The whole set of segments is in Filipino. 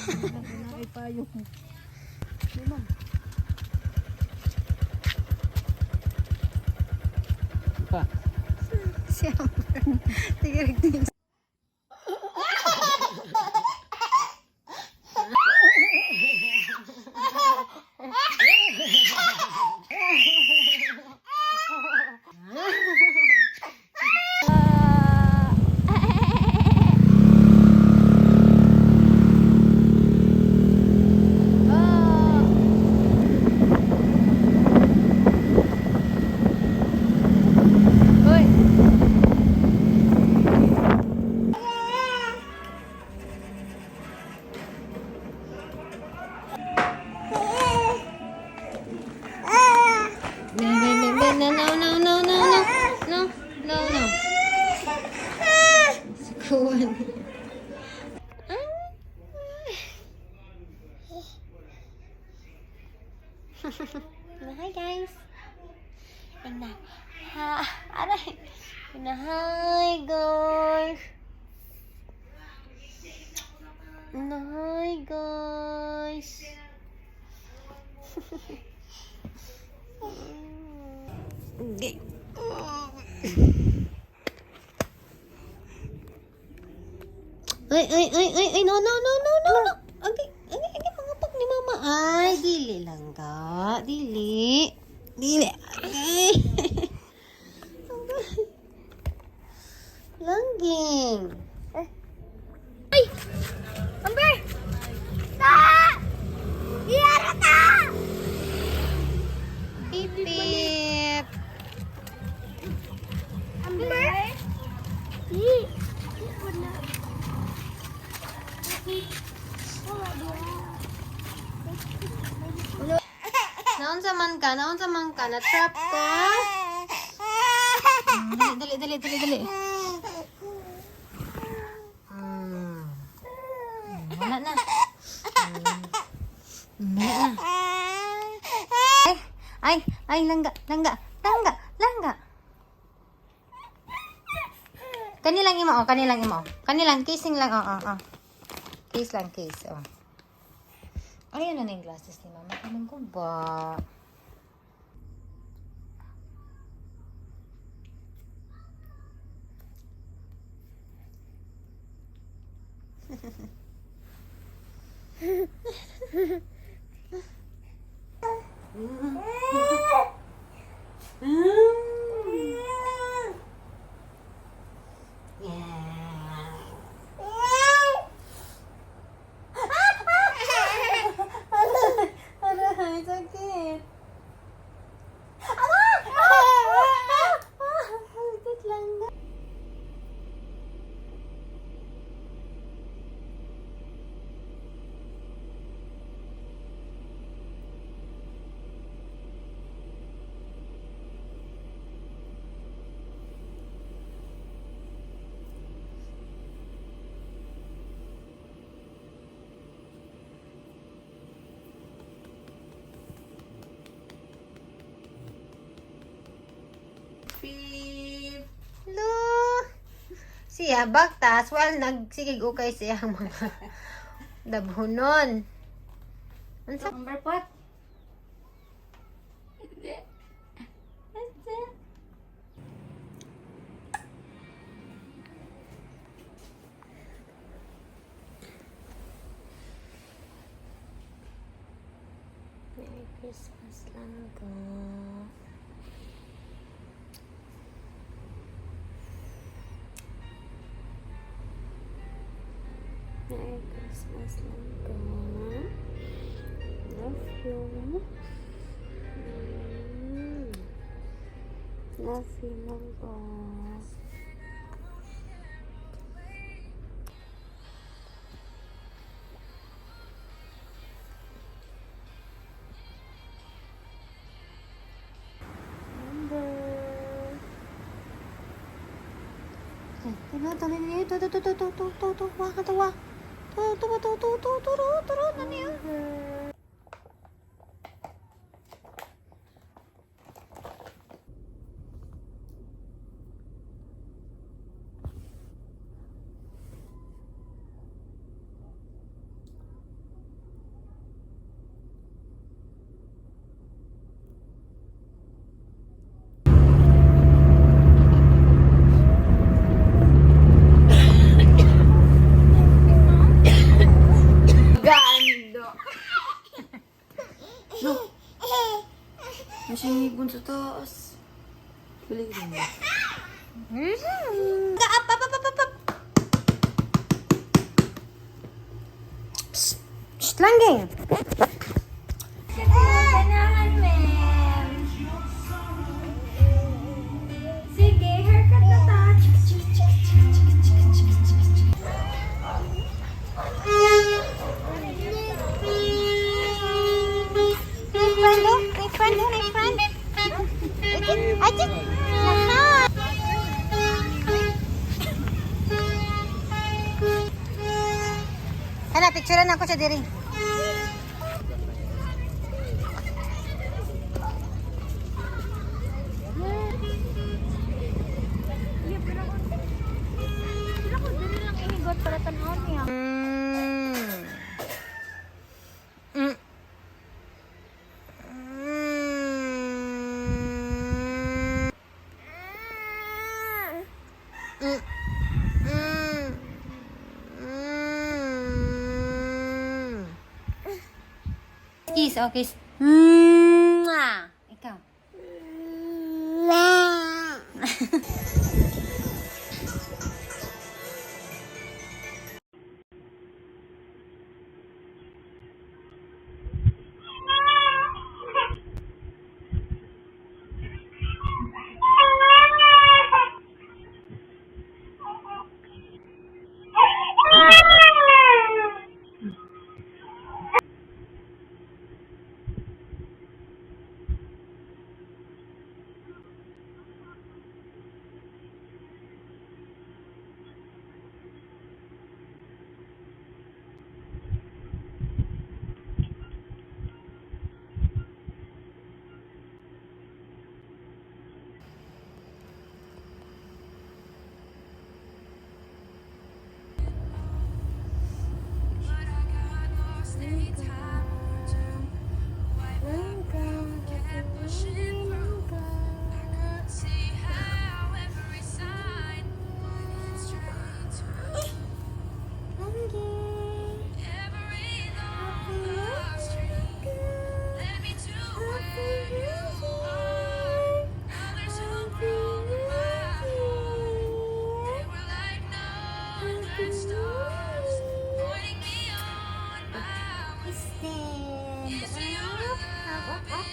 Ay payo. Pa. Siyempre. Tigil-tigil. Kuwan. Hi guys. Tingnan. Ha, aray. Tingnan. Hi guys. Hi guys. Okay. Ay, no. Okay, mga pag ni mama. Ay, dili lang ka. Dili. Okay. Langging. Ay! Amber! Ta! Iyara ta! Pip, pip. Amber? Naunsa man ka? Na-trap ka? Dali. Wala na. Ay, langga. Kanilang imo. Kanilang kissing lang, Kiss lang, oh. Ay, ano na yung glasses ni mama? Anong ko ba? Aray, sakit. Sakit lang na. Pip. Hello. Siya, baktas. Well, nagsigig ukay siya mga dabhunon. Amber pot. Merry Christmas lang ko. Merry Christmas lang ko. Love you. Love you lang ko. Masingigon sa taas. Balik rin mo. Up, up, up, up, up, up. Psst, langgeng. Ganahan, ma'am. Sige, haircut na ta. My friend. Ajit. Naha. Ana, picturean ako sa diri. Sila ko din lang ihigot para tanawin niya. Mm. Kiss, oh, kiss. Ikaw.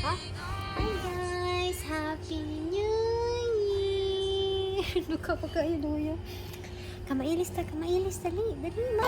Hi guys, Happy New Year! Luka pa kayo, Luya. Kamailis, dali, ma.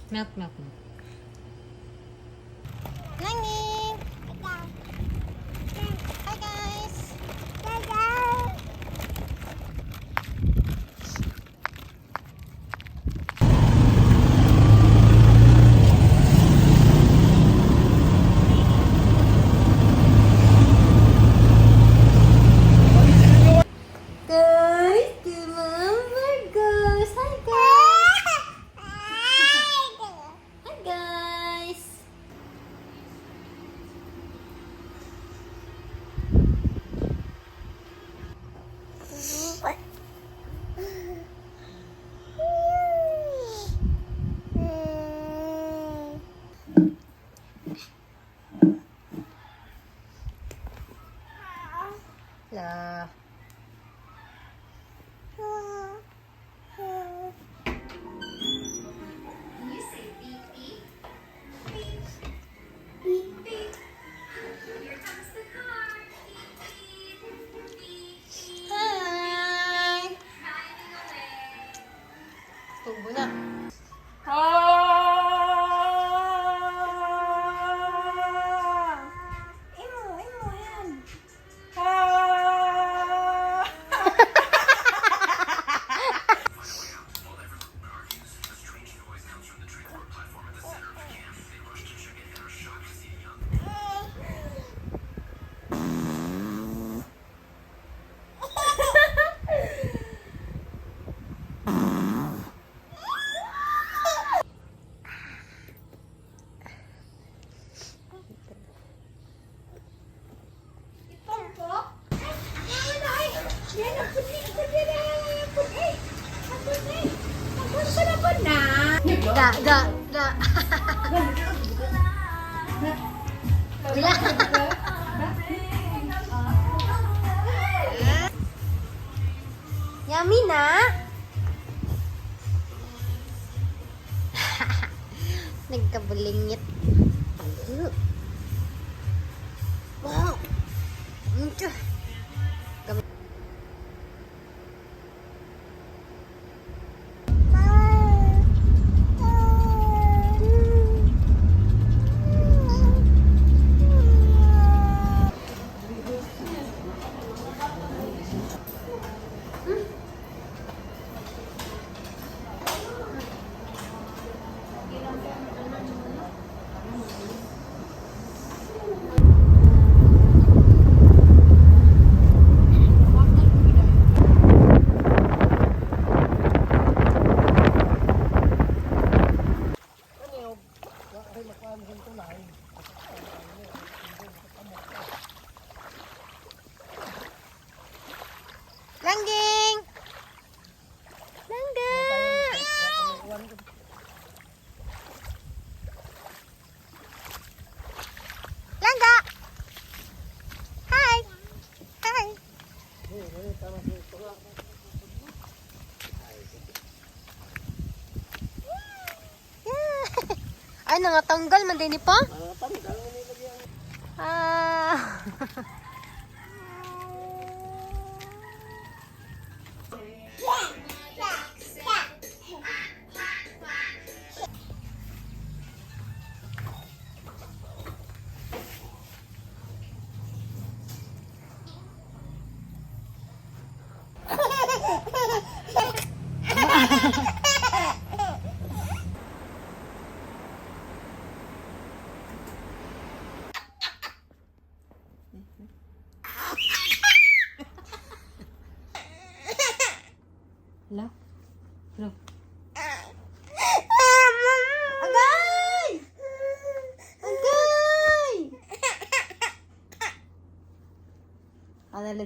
Milk. Langit! Hi guys! Wala. Yummy na. Nagkabulingit. Wow. Ito. Langging! Langga! Langga! Hi! Hi! Yeah. Ay, nangatanggal man din pa? Ah. Hello? Hello? Agay! Agay! Ah, dali.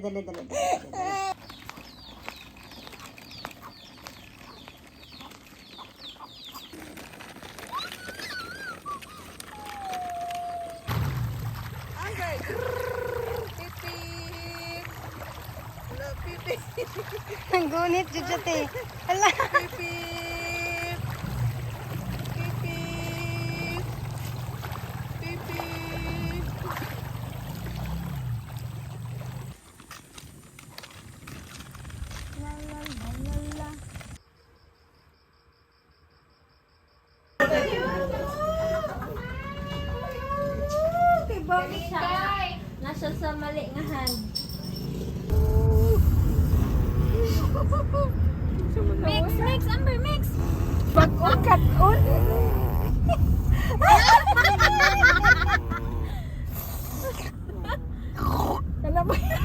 Agay! Pipip! Wala, pipip! Ang gunit, Jujute. Hala. Pipip! Pipip! Pipip! Nasa sa mali nga hand. Mix, Amber, mix. Bag-on, kat-on! Ano ba yan?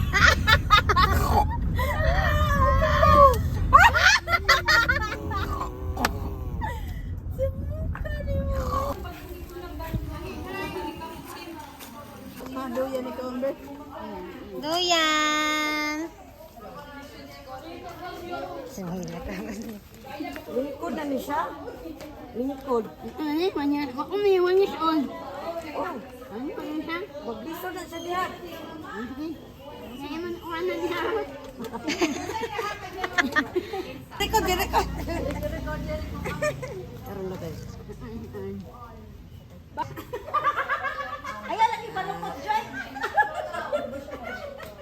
Doyan ikaw, Amber. Duyan. Sumila ka. Lingkod na ni siya. Lingkod. Ano, wanya, ako may wanyas on. Oh, Ano pa yun siya? magliso na siya diyan. Kaya man ako na niya. Record. Karoon na tayo. Ayan, lagi balukot, Joy.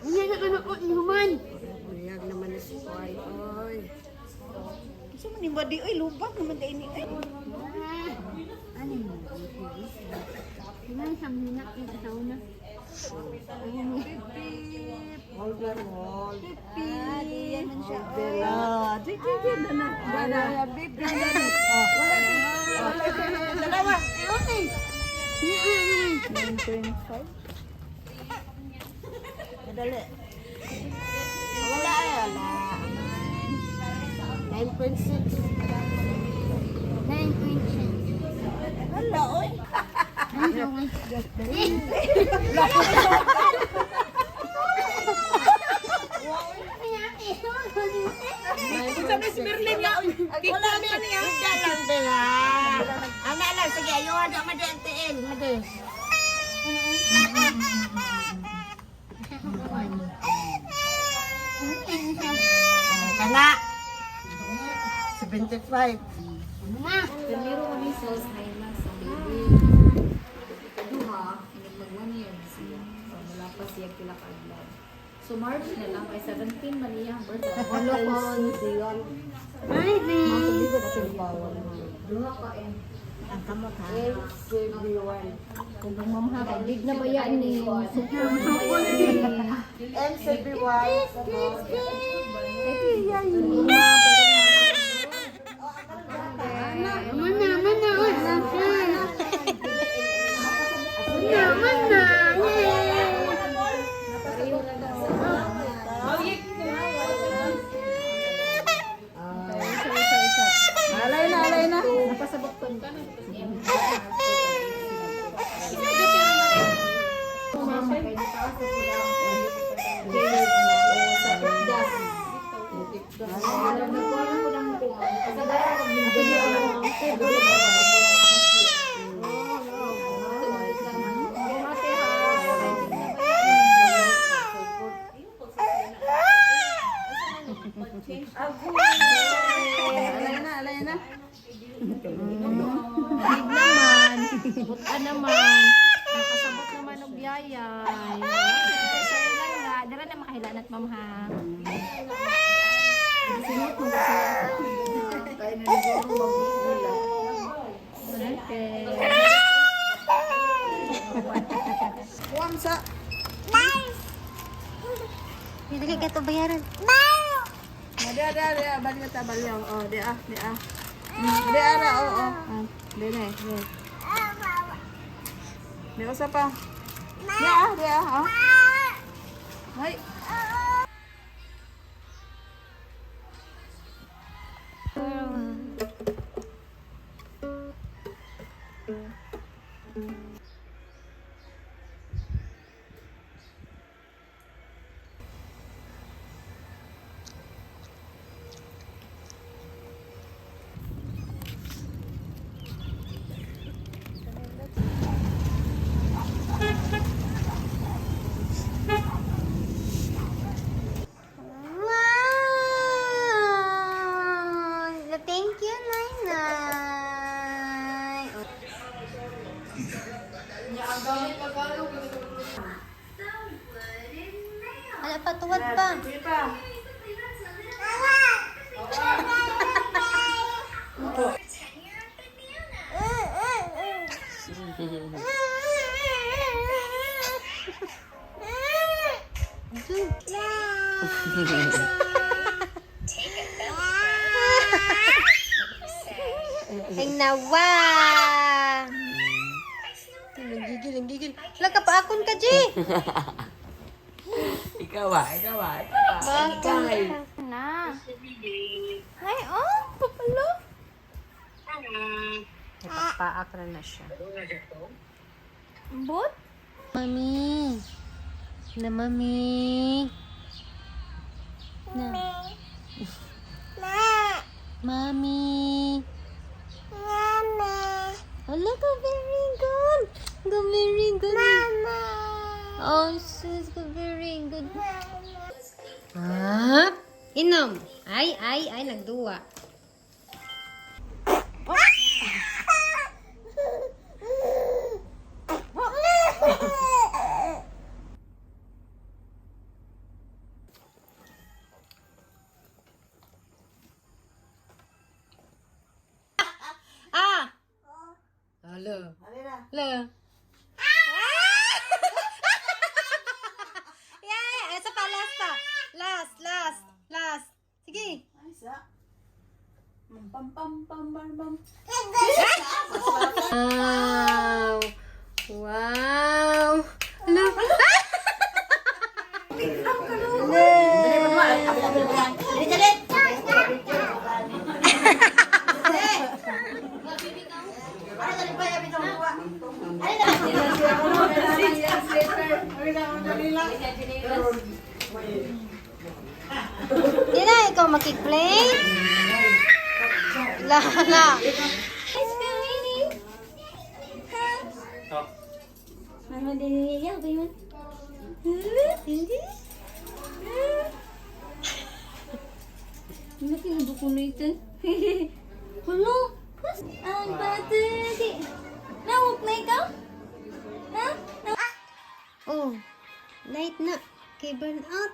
Wanya na ano ko, human. Buyag naman na si Koy. Oy. Kasi man yung body, oy, lubak naman tayo ni. Ay, Ano mo? Human, siyang hinak yung sauna. holder wall. Ah, di yan man siya. Ah, di na. Wala, bib, ganda na. Oh, wala. Dalawa. Okay. Yan. 9.5. Madali. Wala ay, wala. 9.6. 9.6. Wala, oy. Ano yun? Wala man niya. Dalang dala. Ana lang, sige, ayaw ada madantiin. Hades. Kana. 75. Primero kami sauce na yun lang sa baby. Ikaduha, hindi mag 1 year na siya. So, wala pa siya kilakadlan. So, March na lang, kay 17 man niya ang birthday. Ano ko diyon? Ay, babe. Mga tubigo na pinibawal. Duha ka eh. Ang kamot ha. Everyone. Kung mamahaka, big na ba yan ni? MCBY. Mana, wala siya. Mana. Alay na. Napasabot ko nito. Alay na. Big naman. Buta naman. Nakasabot naman ng biyaya. Sa ilan nga. Dara na makahilan at mamahang. Sinot mo kasi. Kaya na nagawang magbibula. Kuwang sa. Hindi ka ito bayaran. Dia. Balik ta balyaw. Oh, dia. Dia ara. Oh. Dia na. Dia usa pa. Dia. Oh. Hai. Wow! Thank you, Nainay. Wala pa, tuwad pa. Sige pa. Ang nawa. Ang gigil. Wala ka pa akon ka, G. Ikaw ba? Bakit? Na. Ay, oh, papalo. Ipapaak na siya. Bot? Mami. Na, Mami. Na. Mami. Wala ka, very good. Go very good. Mama. Oh, sis, go very good. Ah, inom. Ay, nagduwa. Ah! Hello. Hello. Yeah, isa pa, last pa. Last. Sige. Wow. Hello. Di na ikaw makik-play? Lala. Ano din niya ba yun? Hindi. Hindi kinabok ko na ito. Hulo! Ang bata! Nawag na ikaw? Ha? Oh, light na. Kay burn out.